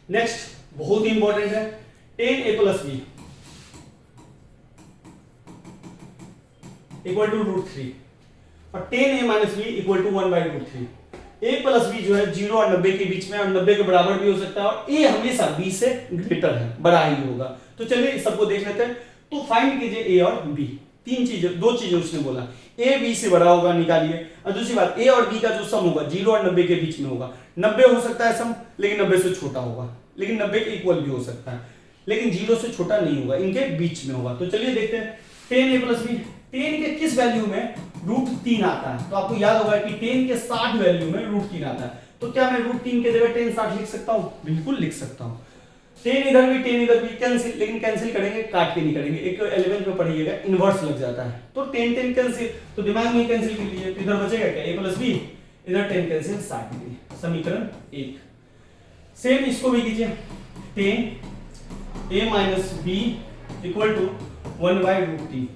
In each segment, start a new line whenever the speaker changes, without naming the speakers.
Next बहुत ही important है, tan A plus B equal to root three और tan A minus B equal to 1/√3। A plus B जो है 0 और 90 के बीच में और 90 के बराबर भी हो सकता है और ए हमेशा बी से ग्रेटर है, बड़ा ही होगा। तो चलिए सबको देख लेते हैं। तो फाइंड कीजिए ए और बी, दो चीजें उसने बोला, ए बी से बड़ा होगा निकालिए, और दूसरी बात ए और बी का जो सम होगा 0 और 90 के बीच में होगा। 90 हो सकता है सम, लेकिन 90 से छोटा होगा, लेकिन 90 के इक्वल भी हो सकता है, लेकिन 0 से छोटा नहीं होगा, इनके बीच में होगा। तो चलिए देखते हैं, ten A plus B, ten के किस वैल्यू में √3 आता है? तो आपको याद होगा कि टेन के 60 वैल्यू में √3 आता है। तो क्या मैं √3 के जगह टेन 60 लिख सकता हूं? बिल्कुल लिख सकता हूं। टेन इधर भी कैंसिल, लेकिन कैंसिल करेंगे, काट के नहीं करेंगे। एक 11th में पढ़िएगा इनवर्स लग जाता है, तो टेन कैंसिल, तो दिमाग में कैंसिल कर लीजिए। तो इधर बचेगा क्या? ए प्लस बी, इधर 10 कैंसिल 60 डिग्री, समीकरण 1। सेम इसको भी कीजिए, tan A minus B equal to 1/√3।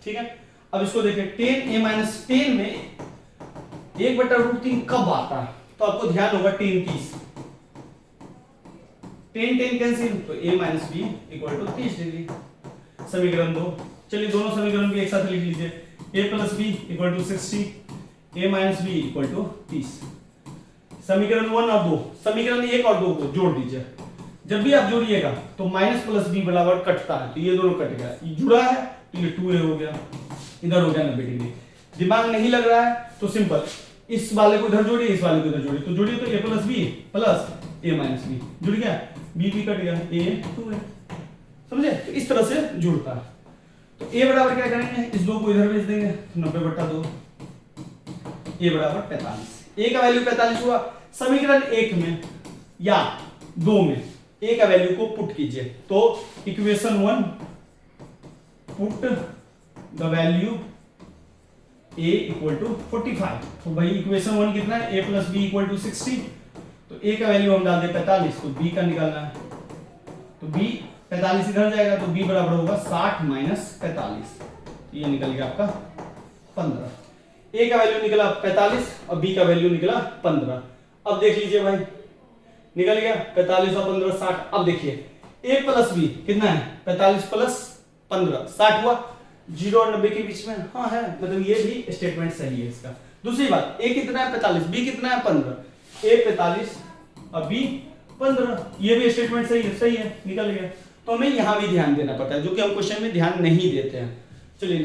ठीक है, अब इसको देखिए, टेन ए माइनस 10 में 1/√3 कब आता है? तो आपको ध्यान होगा 10 30, 10 कैंसिल, तो a minus B equal to 30 degree, समीकरण 2। चलिए दोनों समीकरण भी एक साथ लिख लीजिए, a plus B equal to 60, a minus B equal to 30। समीकरण 1 और 2, समीकरण 1 और 2 को जोड़ दीजिए। जब भी आप जोड़िएगा तो माइनस प्लस बी बराबर कटता है, तो ये दोनों कट गया, ये जुड़ा है तो ये 2a हो गया, इधर हो गया 90 डिग्री। दिमाग नहीं लग रहा है तो सिंपल, इस वाले को इधर जोड़िए, इस वाले को इधर जोड़िए, तो जोड़िए तो a plus b plus a minus b, जुड़ गया, b भी कट गया, a 2a, समझे? तो इस तरह से जुड़ता है। तो a बराबर क्या करेंगे, इस 2 को इधर भेज देंगे, 90/2, a बराबर 45। a का वैल्यू 45 हुआ। समीकरण 1 में या 2 में a का वैल्यू को पुट कीजिए, तो equation 1 put the value a equal to 45। तो भाई इक्वेशन 1 कितना है, a plus B equal to 60, तो a का वैल्यू हम डाल दे 45, तो b का निकालना है, तो b 45 इधर जाएगा, तो b बराबर होगा 60 माइनस 45, तो ये निकल गया आपका 15। a का वैल्यू निकला 45 और b का वैल्यू निकला 15। अब देख लीजिए भाई, निकल गया 45 और 15 60। अब देखिए a प्लस बी कितना है, 45 प्लस 15 60 हुआ, 0 और 90 के बीच में, हाँ है, मतलब ये भी स्टेटमेंट सही है इसका। दूसरी बात, a कितना है 45, b कितना है 15, a 45 और b 15, ये भी स्टेटमेंट सही है, निकल गया। तो हमें यहां भी ध्यान देना पड़ता है, जो कि हम क्वेश्चन में ध्यान नहीं देते हैं। चलिए